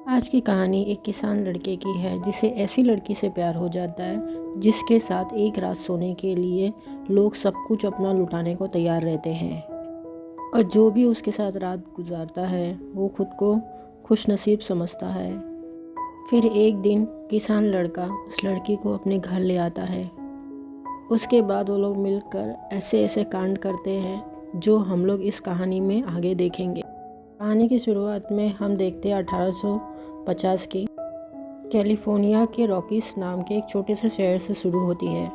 आज की कहानी एक किसान लड़के की है जिसे ऐसी लड़की से प्यार हो जाता है जिसके साथ एक रात सोने के लिए लोग सब कुछ अपना लुटाने को तैयार रहते हैं। और जो भी उसके साथ रात गुजारता है वो खुद को खुशनसीब समझता है। फिर एक दिन किसान लड़का उस लड़की को अपने घर ले आता है। उसके बाद वो लोग मिलकर ऐसे ऐसे कांड करते हैं जो हम लोग इस कहानी में आगे देखेंगे। कहानी की शुरुआत में हम देखते हैं 1850 की कैलिफोर्निया के रॉकीज नाम के एक छोटे से शहर से शुरू होती है।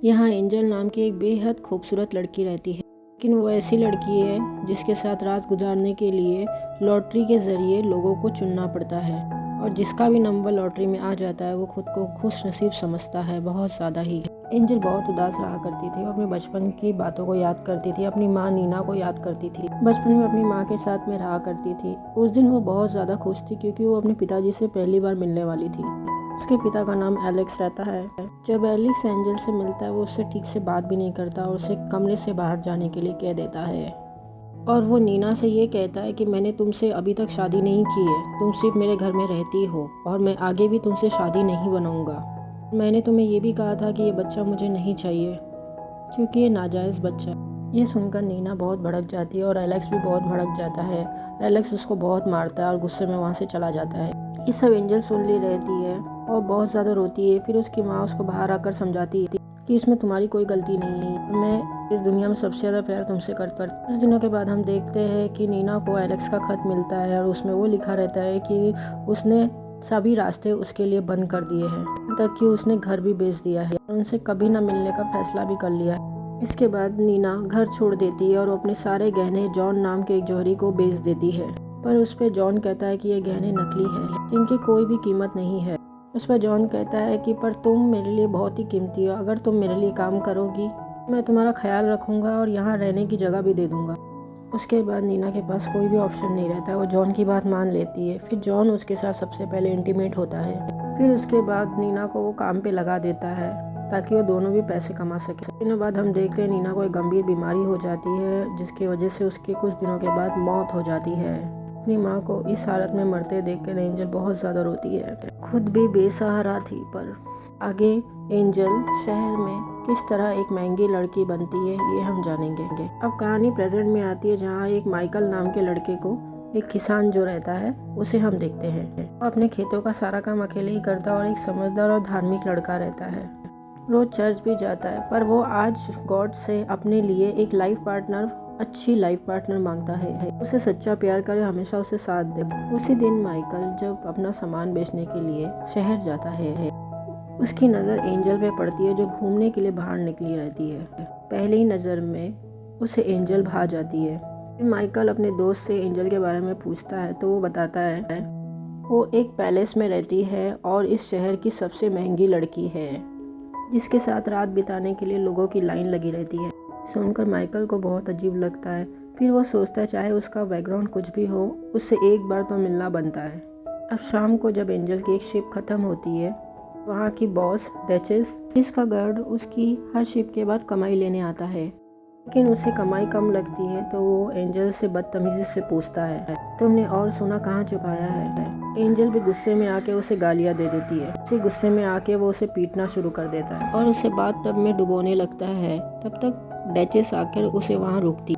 यहाँ एंजल नाम की एक बेहद खूबसूरत लड़की रहती है, लेकिन वो ऐसी लड़की है जिसके साथ रात गुजारने के लिए लॉटरी के ज़रिए लोगों को चुनना पड़ता है। और जिसका भी नंबर लॉटरी में आ जाता है वो खुद को खुश नसीब समझता है, बहुत ज़्यादा ही। एंजल बहुत उदास रहा करती थी। वो अपने बचपन की बातों को याद करती थी, अपनी माँ नीना को याद करती थी। बचपन में अपनी माँ के साथ में रहा करती थी। उस दिन वो बहुत ज़्यादा खुश थी क्योंकि वो अपने पिताजी से पहली बार मिलने वाली थी। उसके पिता का नाम एलेक्स रहता है। जब एलेक्स एंजल से मिलता है वो उससे ठीक से बात भी नहीं करता और उसे कमरे से बाहर जाने के लिए कह देता है। और वो नीना से ये कहता है कि मैंने तुमसे अभी तक शादी नहीं की है, तुम सिर्फ मेरे घर में रहती हो और मैं आगे भी तुमसे शादी नहीं बनाऊंगा। मैंने तुम्हें ये भी कहा था कि ये बच्चा मुझे नहीं चाहिए क्योंकि ये नाजायज़ बच्चा है। ये सुनकर नीना बहुत भड़क जाती है और एलेक्स भी बहुत भड़क जाता है। एलेक्स उसको बहुत मारता है और गुस्से में वहाँ से चला जाता है। ये सब एंजल सुन ली रहती है और बहुत ज़्यादा रोती है। फिर उसकी माँ उसको बाहर आकर समझाती है कि इसमें तुम्हारी कोई गलती नहीं है, मैं इस दुनिया में सबसे ज़्यादा प्यार तुमसे करता। कुछ दिनों के बाद हम देखते हैं कि नीना को एलेक्स का खत मिलता है और उसमें वो लिखा रहता है कि उसने सभी रास्ते उसके लिए बंद कर दिए हैं, तक कि उसने घर भी बेच दिया है और उनसे कभी ना मिलने का फैसला भी कर लिया है। इसके बाद नीना घर छोड़ देती है और अपने सारे गहने जॉन नाम के एक जौहरी को बेच देती है। पर उस पर जॉन कहता है कि ये गहने नकली हैं, जिनकी कोई भी कीमत नहीं है। उस पर जॉन कहता है कि पर तुम मेरे लिए बहुत ही कीमती हो, अगर तुम मेरे लिए काम करोगी मैं तुम्हारा ख्याल रखूँगा और यहाँ रहने की जगह भी दे दूँगा। उसके बाद नीना के पास कोई भी ऑप्शन नहीं रहता, वो जॉन की बात मान लेती है। फिर जॉन उसके साथ सबसे पहले इंटीमेट होता है। फिर उसके बाद नीना को वो काम पे लगा देता है ताकि वो दोनों भी पैसे कमा सके। दिनों बाद हम देखते हैं नीना को एक गंभीर बीमारी हो जाती है जिसकी वजह से उसके कुछ दिनों के बाद मौत हो जाती है। अपनी माँ को इस हालत में मरते देखकर एंजल बहुत ज़्यादा रोती है, खुद भी बेसहारा थी। पर आगे एंजल शहर में किस तरह एक महंगी लड़की बनती है ये हम जानेंगे। अब कहानी प्रेजेंट में आती है जहाँ एक माइकल नाम के लड़के को एक किसान जो रहता है उसे हम देखते हैं। वो अपने खेतों का सारा काम अकेले ही करता है और एक समझदार और धार्मिक लड़का रहता है। रोज चर्च भी जाता है, पर वो आज गॉड से अपने लिए एक अच्छी लाइफ पार्टनर मांगता है, उसे सच्चा प्यार करे, हमेशा उसे साथ दे। उसी दिन माइकल जब अपना सामान बेचने के लिए शहर जाता है उसकी नज़र एंजल पे पड़ती है जो घूमने के लिए बाहर निकली रहती है। पहली ही नज़र में उसे एंजल भा जाती है। माइकल अपने दोस्त से एंजल के बारे में पूछता है तो वो बताता है वो एक पैलेस में रहती है और इस शहर की सबसे महंगी लड़की है जिसके साथ रात बिताने के लिए लोगों की लाइन लगी रहती है। सुनकर माइकल को बहुत अजीब लगता है। फिर वो सोचता है चाहे उसका बैकग्राउंड कुछ भी हो उससे एक बार तो मिलना बनता है। अब शाम को जब एंजल की एक शिप ख़त्म होती है, वहाँ की बॉस डचेस जिसका गार्ड उसकी हर शिप के बाद कमाई लेने आता है, लेकिन उसे कमाई कम लगती है तो वो एंजल से बदतमीजी से पूछता है तुमने और सोना कहाँ छुपाया है। एंजल भी गुस्से में आके उसे गालियाँ दे देती है। उसी गुस्से में आके वो उसे पीटना शुरू कर देता है और उसे बात तब में डुबोने लगता है। तब तक डचेस आकर उसे वहाँ रोकती,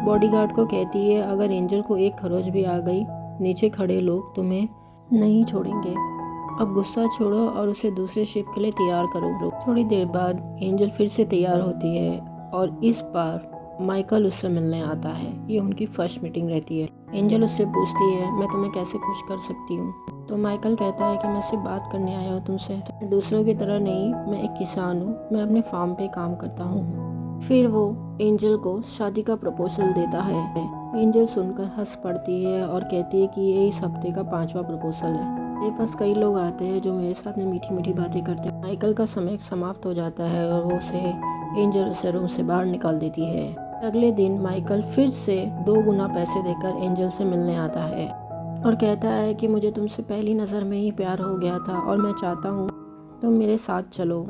बॉडीगार्ड को कहती है अगर एंजल को एक खरोच भी आ गई नीचे खड़े लोग तुम्हें नहीं छोड़ेंगे। अब गुस्सा छोड़ो और उसे दूसरे शिप के लिए तैयार करो। थोड़ी देर बाद एंजल फिर से तैयार होती है और इस बार माइकल उससे मिलने आता है। ये उनकी फर्स्ट मीटिंग रहती है। एंजल उससे पूछती है मैं तुम्हें कैसे खुश कर सकती हूँ। तो माइकल कहता है कि मैं सिर्फ बात करने आया हूँ तुमसे, दूसरों की तरह नहीं, मैं एक किसान हूँ, मैं अपने फार्म पे काम करता हूँ। फिर वो एंजल को शादी का प्रपोजल देता है। एंजल सुनकर हंस पड़ती है और कहती है कि ये इस हफ्ते का 5वां प्रपोजल है। मेरे पास कई लोग आते हैं जो मेरे साथ में मीठी मीठी बातें करते हैं। माइकल का समय समाप्त हो जाता है और वो एंजल उसे रूम से बाहर निकाल देती है। अगले दिन माइकल फिर से 2 गुना पैसे देकर एंजल से मिलने आता है और कहता है कि मुझे तुमसे पहली नज़र में ही प्यार हो गया था और मैं चाहता हूँ तुम मेरे साथ चलो।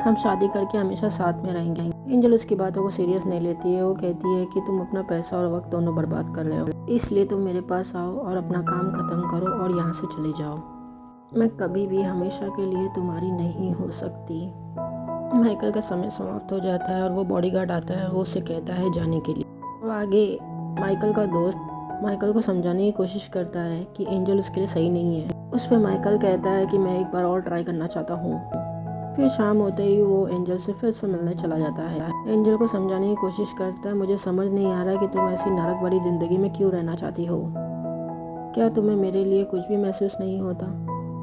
हम शादी करके हमेशा साथ में रहेंगे। एंजल उसकी बातों को सीरियस नहीं लेती है। वो कहती है कि तुम अपना पैसा और वक्त दोनों बर्बाद कर रहे हो, इसलिए तुम मेरे पास आओ और अपना काम खत्म करो और यहाँ से चले जाओ। मैं कभी भी हमेशा के लिए तुम्हारी नहीं हो सकती। माइकल का समय समाप्त हो जाता है और वो बॉडीगार्ड आता है और वो उसे कहता है जाने के लिए। वो आगे माइकल का दोस्त माइकल को समझाने की कोशिश करता है कि एंजल उसके लिए सही नहीं है। उस पर माइकल कहता है कि मैं एक बार और ट्राई करना चाहता हूँ। फिर शाम होते ही वो एंजल से फिर से मिलने चला जाता है। एंजल को समझाने की कोशिश करता है, मुझे समझ नहीं आ रहा कि तुम ऐसी नरक भरी जिंदगी में क्यों रहना चाहती हो। क्या तुम्हें मेरे लिए कुछ भी महसूस नहीं होता?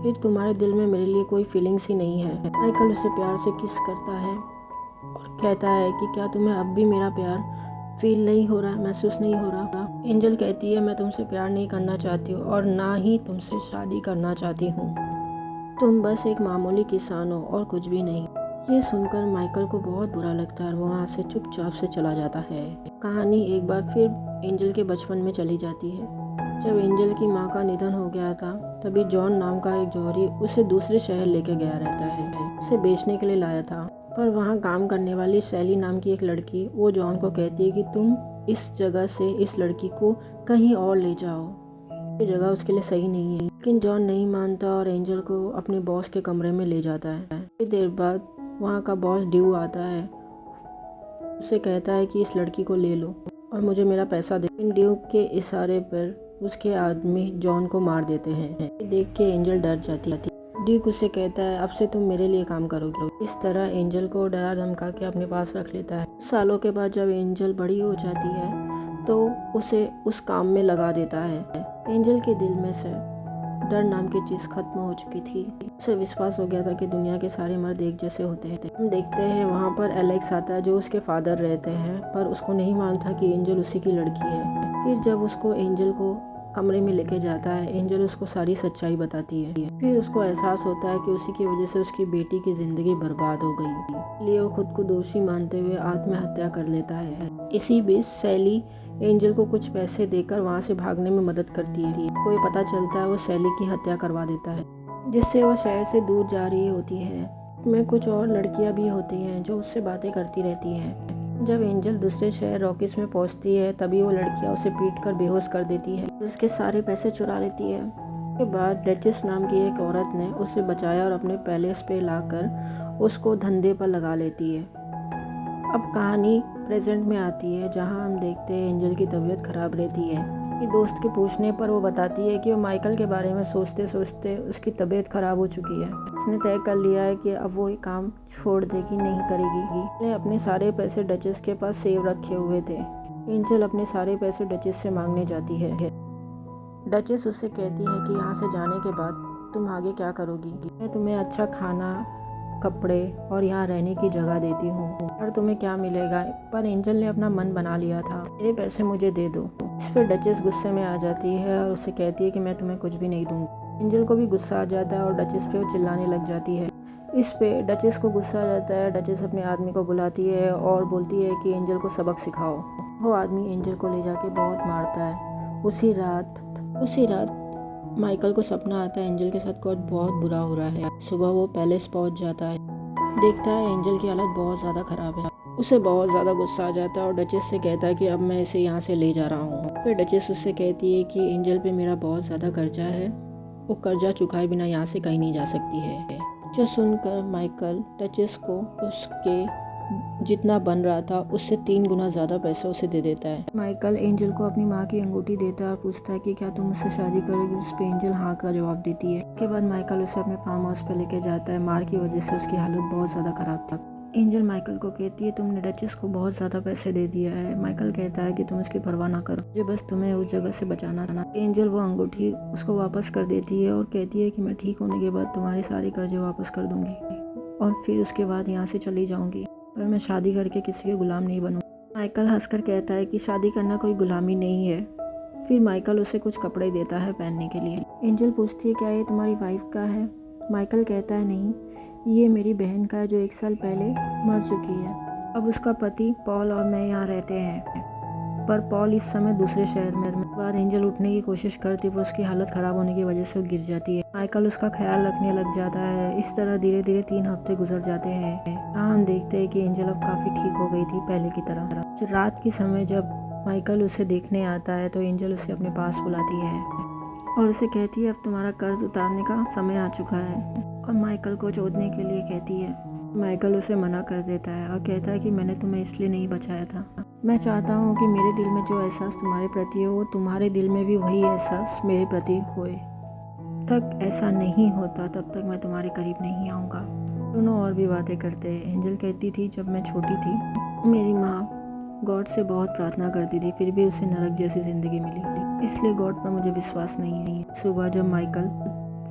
फिर तुम्हारे दिल में मेरे लिए कोई फीलिंग्स ही नहीं है। माइकल उसे प्यार से किस करता है और कहता है कि क्या तुम्हें अब भी मेरा प्यार फील नहीं हो रहा, महसूस नहीं हो रहा? एंजल कहती है मैं तुमसे प्यार नहीं करना चाहती हूँ और ना ही तुमसे शादी करना चाहती हूँ। तुम बस एक मामूली किसान हो और कुछ भी नहीं। ये सुनकर माइकल को बहुत बुरा लगता है और वहाँ से चुपचाप से चला जाता है। कहानी एक बार फिर एंजल के बचपन में चली जाती है। जब एंजल की माँ का निधन हो गया था तभी जॉन नाम का एक जौहरी उसे दूसरे शहर लेके गया रहता है। उसे बेचने के लिए लाया था, पर वहाँ काम करने वाली शैली नाम की एक लड़की वो जॉन को कहती है कि तुम इस जगह से इस लड़की को कहीं और ले जाओ, ये जगह उसके लिए सही नहीं है। लेकिन जॉन नहीं मानता और एंजल को अपने बॉस के कमरे में ले जाता है। कुछ देर बाद वहाँ का बॉस ड्यू आता है। उसे कहता है कि इस लड़की को ले लो और मुझे मेरा पैसा दे। इन ड्यू के इशारे पर उसके आदमी जॉन को मार देते हैं। देख के एंजल डर जाती है। ड्यूक उसे कहता है अब से तुम मेरे लिए काम करोगे। इस तरह एंजल को डरा धमका के अपने पास रख लेता है। सालों के बाद जब एंजल बड़ी हो जाती है तो उसे उस काम में लगा देता है। एंजल के दिल में से डर नाम की चीज़ खत्म हो चुकी थी। उसे विश्वास हो गया था कि दुनिया के सारे मर्द एक जैसे होते हैं। हम देखते हैं वहाँ पर एलेक्स आता है जो उसके फादर रहते हैं, पर उसको नहीं मालूम था कि एंजल उसी की लड़की है। फिर जब उसको एंजल को कमरे में लेके जाता है, एंजल उसको सारी सच्चाई बताती है। फिर उसको एहसास होता है कि उसी की वजह से उसकी बेटी की जिंदगी बर्बाद हो गई, इसलिए वो खुद को दोषी मानते हुए आत्महत्या कर लेता है। इसी बीच सैली एंजल को कुछ पैसे देकर वहाँ से भागने में मदद करती है। कोई पता चलता है वो सैली की हत्या करवा देता है, जिससे वो शहर से दूर जा रही होती है। में कुछ और लड़कियाँ भी होती हैं जो उससे बातें करती रहती हैं। जब एंजल दूसरे शहर रॉकिस में पहुंचती है तभी वो लड़कियां उसे पीट कर बेहोश कर देती है, उसके सारे पैसे चुरा लेती है। उसके बाद डचेस नाम की एक औरत ने उसे बचाया और अपने पैलेस पे लाकर उसको धंधे पर लगा लेती है। अब कहानी प्रेजेंट में आती है जहां हम देखते हैं एंजल की तबीयत खराब रहती है। कि दोस्त के पूछने पर वो बताती है कि वो माइकल के बारे में सोचते सोचते उसकी तबीयत खराब हो चुकी है। उसने तय कर लिया है कि अब वो ये काम छोड़ देगी, नहीं करेगी। उसने अपने सारे पैसे डचेस के पास सेव रखे हुए थे। एंजल अपने सारे पैसे डचेस से मांगने जाती है। डचेस उससे कहती है कि यहाँ से जाने के बाद तुम आगे क्या करोगी? मैं तुम्हें अच्छा खाना, कपड़े और यहाँ रहने की जगह देती हूँ, और तुम्हें क्या मिलेगा? पर एंजल ने अपना मन बना लिया था, मेरे पैसे मुझे दे दो। इस पर डचेस गुस्से में आ जाती है और उससे कहती है कि मैं तुम्हें कुछ भी नहीं दूंगी। एंजल को भी गुस्सा आ जाता है और डचेस पे वो चिल्लाने लग जाती है। इस पे डचेस को गुस्सा आ जाता है। डचेस अपने आदमी को बुलाती है और बोलती है कि एंजल को सबक सिखाओ। वो आदमी एंजल को ले जाके बहुत मारता है। उसी रात माइकल को सपना आता है एंजल के साथ कुछ बहुत बुरा हो रहा है। सुबह वो पैलेस पहुंच जाता है, देखता है एंजल की हालत बहुत ज़्यादा ख़राब है। उसे बहुत ज़्यादा गुस्सा आ जाता है और डचेस से कहता है कि अब मैं इसे यहाँ से ले जा रहा हूँ। फिर डचेस उससे कहती है कि एंजल पे मेरा बहुत ज़्यादा कर्जा है, वो कर्जा चुकाए बिना यहाँ से कहीं नहीं जा सकती है। जो सुनकर माइकल डचेस को उसके जितना बन रहा था उससे 3 गुना ज़्यादा पैसा उसे दे देता है। माइकल एंजल को अपनी माँ की अंगूठी देता है और पूछता है कि क्या तुम मुझसे शादी करोगी? उस पर एंजल हाँ का जवाब देती है। उसके बाद माइकल उसे अपने फार्म हाउस पर लेके जाता है। मार की वजह से उसकी हालत बहुत ज़्यादा ख़राब था। एंजल माइकल को कहती है तुमने डचेस को बहुत ज़्यादा पैसे दे दिया है। माइकल कहता है कि तुम इसकी परवाह ना करो, मुझे बस तुम्हें उस जगह से बचाना था। एंजल वो अंगूठी उसको वापस कर देती है और कहती है कि मैं ठीक होने के बाद तुम्हारे सारे कर्जे वापस कर दूंगी और फिर उसके बाद यहाँ से चली जाऊँगी, पर मैं शादी करके किसी के गुलाम नहीं बनूँ। माइकल हंसकर कहता है कि शादी करना कोई गुलामी नहीं है। फिर माइकल उसे कुछ कपड़े देता है पहनने के लिए। एंजल पूछती है क्या ये तुम्हारी वाइफ का है? माइकल कहता है नहीं, ये मेरी बहन का है जो 1 साल पहले मर चुकी है। अब उसका पति पॉल और मैं यहाँ रहते हैं। पर पॉल इस समय दूसरे शहर में बाद एंजल उठने की कोशिश करती पर उसकी हालत खराब होने की वजह से वो गिर जाती है। माइकल उसका ख्याल रखने लग जाता है। इस तरह धीरे धीरे 3 हफ्ते गुजर जाते हैं। हम देखते हैं कि एंजल अब काफी ठीक हो गई थी पहले की तरह। रात के समय जब माइकल उसे देखने आता है तो एंजल उसे अपने पास बुलाती है और उसे कहती है अब तुम्हारा कर्ज उतारने का समय आ चुका है, और माइकल को छोड़ने के लिए कहती है। माइकल उसे मना कर देता है और कहता है कि मैंने तुम्हें इसलिए नहीं बचाया था। मैं चाहता हूँ कि मेरे दिल में जो एहसास तुम्हारे प्रति हो तुम्हारे दिल में भी वही एहसास मेरे प्रति होए। तक ऐसा नहीं होता तब तक मैं तुम्हारे करीब नहीं आऊँगा। दोनों और भी बातें करते हैं। एंजल कहती थी जब मैं छोटी थी मेरी माँ गॉड से बहुत प्रार्थना करती थी, फिर भी उसे नरक जैसी ज़िंदगी मिली, इसलिए गॉड पर मुझे विश्वास नहीं है। सुबह जब माइकल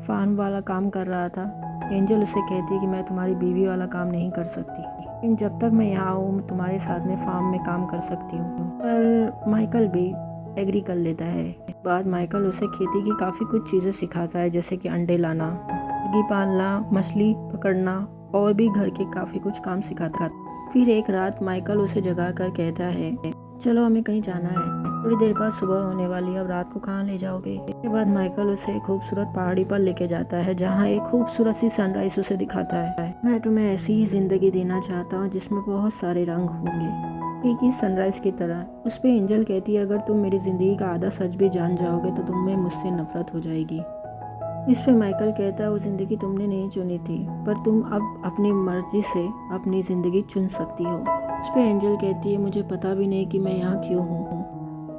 फार्म वाला काम कर रहा था एंजल उसे कहती है कि मैं तुम्हारी बीवी वाला काम नहीं कर सकती, लेकिन जब तक मैं यहाँ हूँ तुम्हारे साथ में फार्म में काम कर सकती हूँ। पर माइकल भी एग्री कर लेता है। बाद माइकल उसे खेती की काफ़ी कुछ चीज़ें सिखाता है, जैसे कि अंडे लाना, मुर्गी पालना, मछली पकड़ना और भी घर के काफ़ी कुछ काम सिखाता है। फिर एक रात माइकल उसे जगा कर कहता है चलो हमें कहीं जाना है, थोड़ी देर बाद सुबह होने वाली है, अब रात को कहाँ ले जाओगे। इसके बाद माइकल उसे एक खूबसूरत पहाड़ी पर लेके जाता है जहाँ एक खूबसूरत सी सनराइज उसे दिखाता है। मैं तुम्हें ऐसी ही जिंदगी देना चाहता हूँ जिसमें बहुत सारे रंग होंगे, एक ही सनराइज की तरह। उस पे एंजल कहती है अगर तुम मेरी जिंदगी का आधा सच भी जान जाओगे तो तुम्हें मुझसे नफरत हो जाएगी। इस पे माइकल कहता है वो ज़िंदगी तुमने नहीं चुनी थी, पर तुम अब अपनी मर्जी से अपनी ज़िंदगी चुन सकती हो। इस पे एंजल कहती है मुझे पता भी नहीं कि मैं यहाँ क्यों हूँ।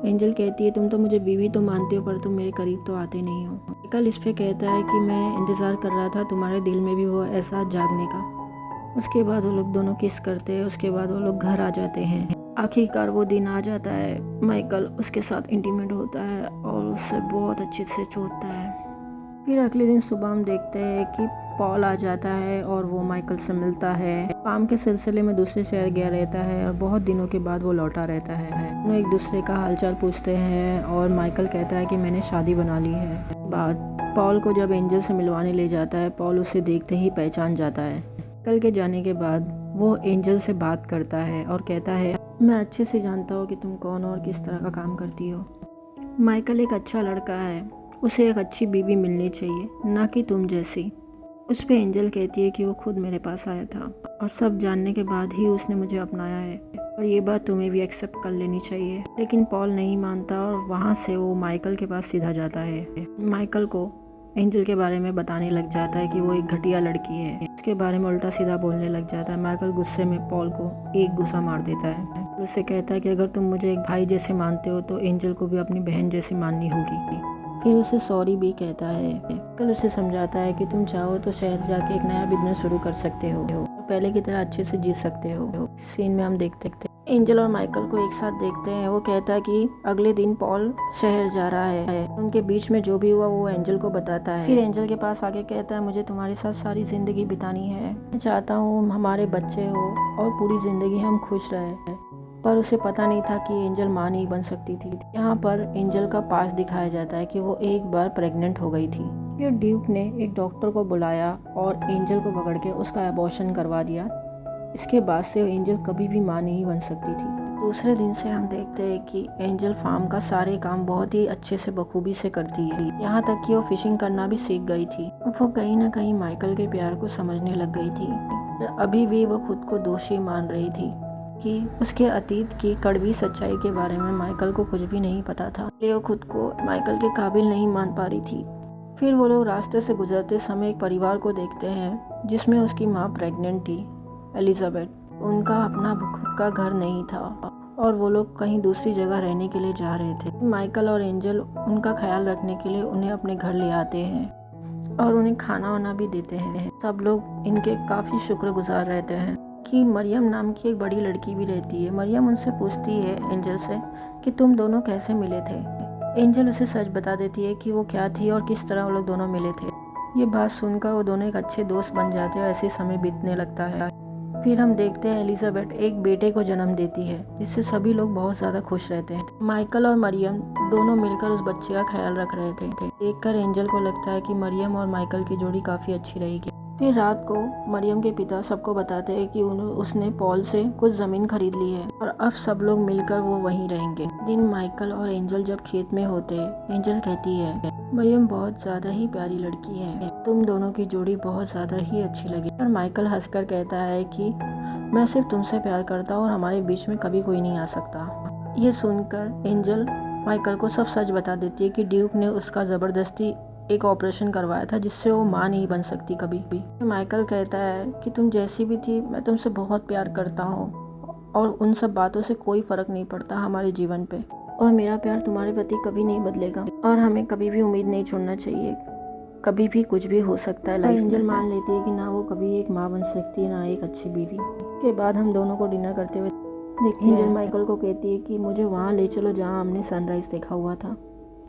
एंजल कहती है तुम तो मुझे बीवी तो मानते हो पर तुम मेरे करीब तो आते नहीं हो। माइकल इस पे कहता है कि मैं इंतज़ार कर रहा था तुम्हारे दिल में भी वो एहसास जागने का। उसके बाद वो लोग दोनों किस करते हैं। उसके बाद वो लोग घर आ जाते हैं। आखिरकार वो दिन आ जाता है। माइकल उसके साथ इंटीमेट होता है और उससे बहुत अच्छे से छूता है। फिर अगले दिन सुबह हम देखते हैं कि पॉल आ जाता है और वो माइकल से मिलता है। काम के सिलसिले में दूसरे शहर गया रहता है और बहुत दिनों के बाद वो लौटा रहता है। वो एक दूसरे का हालचाल पूछते हैं और माइकल कहता है कि मैंने शादी बना ली है। बाद पॉल को जब एंजल से मिलवाने ले जाता है पॉल उसे देखते ही पहचान जाता है। कल के जाने के बाद वो एंजल से बात करता है और कहता है मैं अच्छे से जानता हूँ कि तुम कौन हो और किस तरह का काम करती हो। माइकल एक अच्छा लड़का है, उसे एक अच्छी बीवी मिलनी चाहिए, ना कि तुम जैसी। उस पे एंजल कहती है कि वो खुद मेरे पास आया था और सब जानने के बाद ही उसने मुझे अपनाया है और ये बात तुम्हें भी एक्सेप्ट कर लेनी चाहिए। लेकिन पॉल नहीं मानता और वहाँ से वो माइकल के पास सीधा जाता है। माइकल को एंजल के बारे में बताने लग जाता है कि वो एक घटिया लड़की है। उसके बारे में उल्टा सीधा बोलने लग जाता है। माइकल गुस्से में पॉल को एक गुस्सा मार देता है। उससे कहता है कि अगर तुम मुझे एक भाई जैसे मानते हो तो एंजल को भी अपनी बहन जैसी माननी होगी। फिर उसे सॉरी भी कहता है। कल उसे समझाता है कि तुम चाहो तो शहर जाके एक नया बिजनेस शुरू कर सकते हो, पहले की तरह अच्छे से जी सकते हो। सीन में हम देखते एंजल और माइकल को एक साथ देखते हैं। वो कहता है कि अगले दिन पॉल शहर जा रहा है। उनके बीच में जो भी हुआ वो एंजल को बताता है। फिर एंजल के पास आके कहता है मुझे तुम्हारे साथ सारी जिंदगी बितानी है, मैं चाहता हूँ हमारे बच्चे हो और पूरी जिंदगी हम खुश रहे। पर उसे पता नहीं था कि एंजल माँ नहीं बन सकती थी। यहाँ पर एंजल का पास दिखाया जाता है कि वो एक बार प्रेग्नेंट हो गई थी। फिर ड्यूक ने एक डॉक्टर को बुलाया और एंजल को पकड़ के उसका एबॉर्शन करवा दिया। इसके बाद से एंजल कभी भी माँ नहीं बन सकती थी। दूसरे दिन से हम देखते हैं कि एंजल फार्म का सारे काम बहुत ही अच्छे से बखूबी से करती है, यहाँ तक कि वो फिशिंग करना भी सीख गई थी। वो कहीं ना कहीं माइकल के प्यार को समझने लग गई थी। अभी भी वो खुद को दोषी मान रही थी कि उसके अतीत की कड़वी सच्चाई के बारे में माइकल को कुछ भी नहीं पता था, इसलिए वो खुद को माइकल के काबिल नहीं मान पा रही थी। फिर वो लोग रास्ते से गुजरते समय एक परिवार को देखते हैं जिसमें उसकी माँ प्रेग्नेंट थी, एलिजाबेथ। उनका अपना खुद का घर नहीं था और वो लोग कहीं दूसरी जगह रहने के लिए जा रहे थे। माइकल और एंजल उनका ख्याल रखने के लिए उन्हें अपने घर ले आते हैं और उन्हें खाना वाना भी देते हैं। सब लोग इनके काफ़ी शुक्रगुजार रहते हैं। कि मरियम नाम की एक बड़ी लड़की भी रहती है। मरियम उनसे पूछती है एंजल से कि तुम दोनों कैसे मिले थे। एंजल उसे सच बता देती है कि वो क्या थी और किस तरह वो लोग दोनों मिले थे। ये बात सुनकर वो दोनों एक अच्छे दोस्त बन जाते हैं और ऐसे समय बीतने लगता है। फिर हम देखते हैं एलिजाबेथ एक बेटे को जन्म देती है जिससे सभी लोग बहुत ज़्यादा खुश रहते हैं। माइकल और मरियम दोनों मिलकर उस बच्चे का ख्याल रख रहे थे। देखकर एंजल को लगता है कि मरियम और माइकल की जोड़ी काफ़ी अच्छी रहेगी। फिर रात को मरियम के पिता सबको बताते हैं कि उसने पॉल से कुछ ज़मीन खरीद ली है और अब सब लोग मिलकर वो वहीं रहेंगे। दिन माइकल और एंजल जब खेत में होते हैं, एंजल कहती है, मरियम बहुत ज़्यादा ही प्यारी लड़की है, तुम दोनों की जोड़ी बहुत ज़्यादा ही अच्छी लगी। और माइकल हंसकर कहता है कि मैं सिर्फ तुमसे प्यार करता हूँ और हमारे बीच में कभी कोई नहीं आ सकता। ये सुनकर एंजल माइकल को सब सच बता देती है कि ड्यूक ने उसका ज़बरदस्ती एक ऑपरेशन करवाया था जिससे वो माँ नहीं बन सकती कभी भी। माइकल कहता है कि तुम जैसी भी थी, मैं तुमसे बहुत प्यार करता हूँ और उन सब बातों से कोई फ़र्क नहीं पड़ता हमारे जीवन पे, और मेरा प्यार तुम्हारे प्रति कभी नहीं बदलेगा और हमें कभी भी उम्मीद नहीं छोड़ना चाहिए, कभी भी कुछ भी हो सकता है। एंजल मान लेती है कि ना वो कभी एक माँ बन सकती है ना एक अच्छी बीवी। के बाद हम दोनों को डिनर करते हुए देखते हैं। एंजल माइकल को कहती है कि मुझे वहाँ ले चलो जहाँ हमने सनराइज़ देखा हुआ था।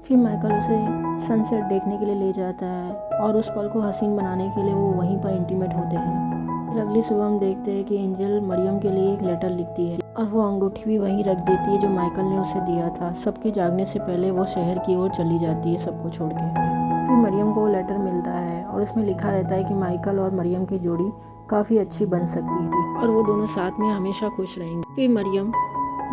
फिर माइकल उसे सनसेट देखने के लिए ले जाता है और उस पल को हसीन बनाने के लिए वो वहीं पर इंटीमेट होते हैं। फिर अगली सुबह हम देखते हैं कि एंजल मरियम के लिए एक लेटर लिखती है और वो अंगूठी भी वहीं रख देती है जो माइकल ने उसे दिया था। सबके जागने से पहले वो शहर की ओर चली जाती है सबको छोड़ के। फिर मरियम को वो लेटर मिलता है और उसमें लिखा रहता है कि माइकल और मरियम की जोड़ी काफ़ी अच्छी बन सकती थी और वो दोनों साथ में हमेशा खुश रहेंगे। फिर मरियम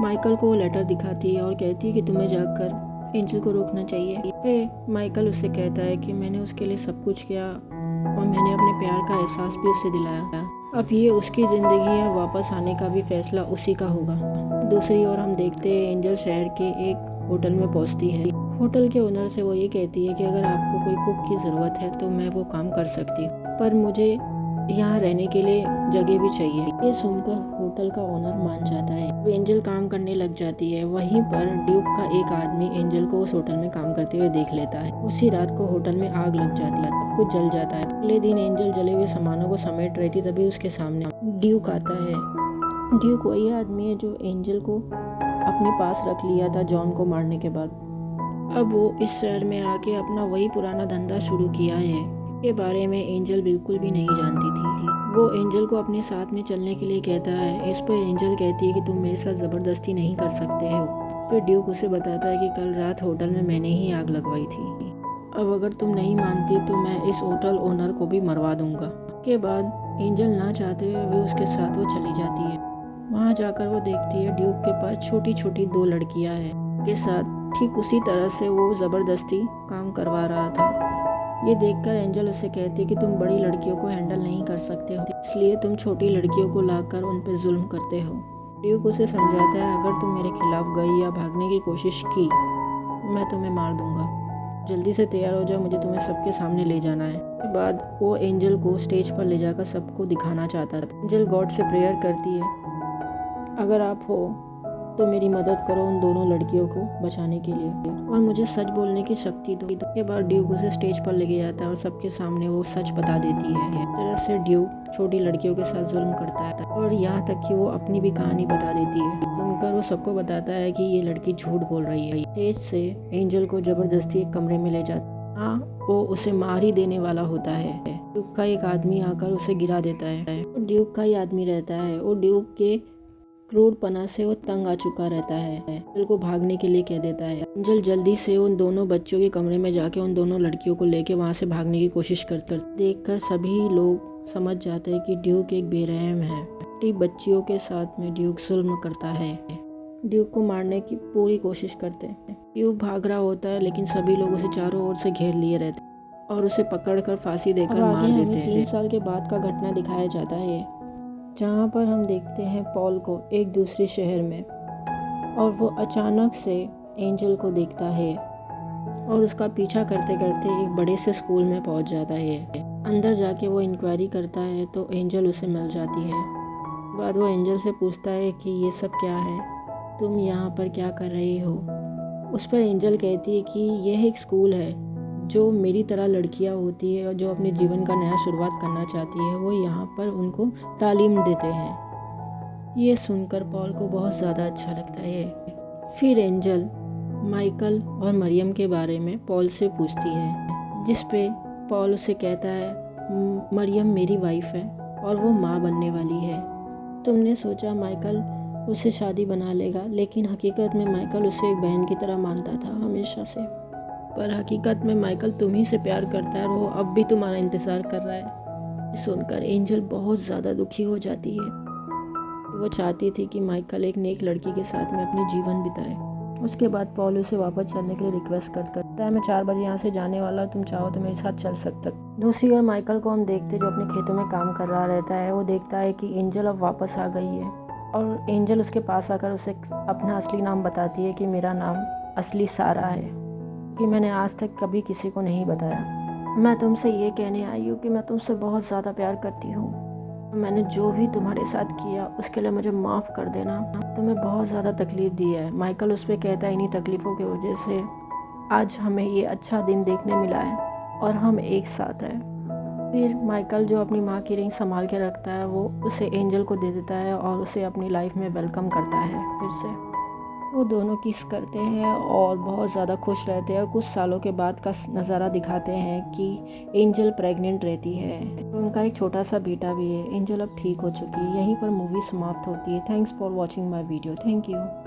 माइकल को वो लेटर दिखाती है और कहती है कि तुम्हें जाकर एंजल को रोकना चाहिए। फिर माइकल उससे कहता है कि मैंने उसके लिए सब कुछ किया और मैंने अपने प्यार का एहसास भी उसे दिलाया, अब ये उसकी ज़िंदगी है, वापस आने का भी फैसला उसी का होगा। दूसरी ओर हम देखते हैं एंजल शहर के एक होटल में पहुंचती है। होटल के ओनर से वो ये कहती है कि अगर आपको कोई कुक की ज़रूरत है तो मैं वो काम कर सकती हूँ, पर मुझे यहाँ रहने के लिए जगह भी चाहिए। ये सुनकर होटल का ओनर मान जाता है। वो एंजल काम करने लग जाती है। वहीं पर ड्यूक का एक आदमी एंजल को उस होटल में काम करते हुए देख लेता है। उसी रात को होटल में आग लग जाती है, सब कुछ जल जाता है। अगले दिन एंजल जले हुए सामानों को समेट रही थी, तभी उसके सामने ड्यूक आता है। ड्यूक वही आदमी है जो एंजल को अपने पास रख लिया था जॉन को मारने के बाद। अब वो इस शहर में आके अपना वही पुराना धंधा शुरू किया है। के बारे में एंजल बिल्कुल भी नहीं जानती थी। वो एंजल को अपने साथ में चलने के लिए कहता है। इस पर एंजल कहती है कि तुम मेरे साथ ज़बरदस्ती नहीं कर सकते हो। फिर ड्यूक उसे बताता है कि कल रात होटल में मैंने ही आग लगवाई थी, अब अगर तुम नहीं मानती तो मैं इस होटल ओनर को भी मरवा दूंगा। के बाद एंजल ना चाहते हुए भी उसके साथ वो चली जाती है। वहाँ जाकर वो देखती है ड्यूक के पास छोटी छोटी 2 लड़कियाँ हैं के साथ ठीक उसी तरह से वो ज़बरदस्ती काम करवा रहा था। ये देखकर एंजल उससे कहती है कि तुम बड़ी लड़कियों को हैंडल नहीं कर सकते हो, इसलिए तुम छोटी लड़कियों को लाकर उन पर जुल्म करते हो। ड्यूक उसे समझाता है, अगर तुम मेरे खिलाफ गई या भागने की कोशिश की मैं तुम्हें मार दूंगा, जल्दी से तैयार हो जाओ, मुझे तुम्हें सबके सामने ले जाना है। उसके बाद वो एंजल को स्टेज पर ले जाकर सबको दिखाना चाहता था। एंजल गॉड से प्रेयर करती है, अगर आप हो तो मेरी मदद करो उन दोनों लड़कियों को बचाने के लिए और मुझे सच बोलने की शक्ति दो। के बाद ड्यूक उसे स्टेज पर लेके जाता है और सबके सामने वो सच बता देती है। इस तरह से ड्यूक छोटी लड़कियों के साथ जुल्म करता है और यहाँ तक कि वो अपनी भी कहानी बता देती है। सुनकर वो सबको बताता है कि ये लड़की झूठ बोल रही है। स्टेज से एंजल को जबरदस्ती एक कमरे में ले जाता है। वो उसे मार ही देने वाला होता है। ड्यूक का एक आदमी आकर उसे गिरा देता है। ड्यूक का ही आदमी रहता है। वो ड्यूक के क्रूरपना से वो तंग आ चुका रहता है। एंजल को भागने के लिए कह देता है। एंजल जल्दी से उन दोनों बच्चों के कमरे में जाके उन दोनों लड़कियों को लेके वहाँ से भागने की कोशिश करता। देखकर सभी लोग समझ जाते हैं कि ड्यूक एक बेरहम है। छोटी बच्चियों के साथ में ड्यूक जुल्म करता है। ड्यूक को मारने की पूरी कोशिश करते हैं। ड्यूक भाग रहा होता है लेकिन सभी लोग उसे चारों ओर से घेर लिए रहते हैं और उसे पकड़कर फांसी देकर मार देते हैं। 3 साल के बाद का घटना दिखाया जाता है जहाँ पर हम देखते हैं पॉल को एक दूसरे शहर में और वो अचानक से एंजल को देखता है और उसका पीछा करते करते एक बड़े से स्कूल में पहुँच जाता है। अंदर जाके वो इंक्वायरी करता है तो एंजल उसे मिल जाती है। बाद वो एंजल से पूछता है कि ये सब क्या है, तुम यहाँ पर क्या कर रही हो। उस पर एंजल कहती है कि यह एक स्कूल है, जो मेरी तरह लड़कियां होती है और जो अपने जीवन का नया शुरुआत करना चाहती है, वो यहाँ पर उनको तालीम देते हैं। ये सुनकर पॉल को बहुत ज़्यादा अच्छा लगता है। फिर एंजल माइकल और मरियम के बारे में पॉल से पूछती है, जिस पे पॉल उसे कहता है मरियम मेरी वाइफ है और वो माँ बनने वाली है। तुमने सोचा माइकल उससे शादी बना लेगा, लेकिन हकीकत में माइकल उसे एक बहन की तरह मानता था हमेशा से। पर हकीकत में माइकल तुम्ही से प्यार करता है और वो अब भी तुम्हारा इंतज़ार कर रहा है। सुनकर एंजल बहुत ज़्यादा दुखी हो जाती है। वो चाहती थी कि माइकल एक नेक लड़की के साथ में अपनी जीवन बिताए। उसके बाद पॉल उसे वापस चलने के लिए रिक्वेस्ट करता है, मैं 4 बजे यहाँ से जाने वाला, तुम चाहो तो मेरे साथ चल सकते। दूसरी ओर माइकल को हम देखते जो अपने खेतों में काम कर रहा रहता है। वो देखता है कि एंजल अब वापस आ गई है और एंजल उसके पास आकर उसे अपना असली नाम बताती है कि मेरा नाम असली सारा है, कि मैंने आज तक कभी किसी को नहीं बताया। मैं तुमसे ये कहने आई हूँ कि मैं तुमसे बहुत ज़्यादा प्यार करती हूँ। मैंने जो भी तुम्हारे साथ किया उसके लिए मुझे माफ़ कर देना। तुम्हें बहुत ज़्यादा तकलीफ़ दी है। माइकल उस पर कहता है, इन्हीं तकलीफ़ों की वजह से आज हमें ये अच्छा दिन देखने मिला है और हम एक साथ हैं। फिर माइकल जो अपनी माँ की रिंग संभाल के रखता है वो उसे एंजल को दे देता है और उसे अपनी लाइफ में वेलकम करता है। फिर से वो दोनों किस करते हैं और बहुत ज़्यादा खुश रहते हैं। और कुछ सालों के बाद का नज़ारा दिखाते हैं कि एंजल प्रेग्नेंट रहती है। तो उनका एक छोटा सा बेटा भी है। एंजल अब ठीक हो चुकी है। यहीं पर मूवी समाप्त होती है। Thanks for watching my video. Thank you.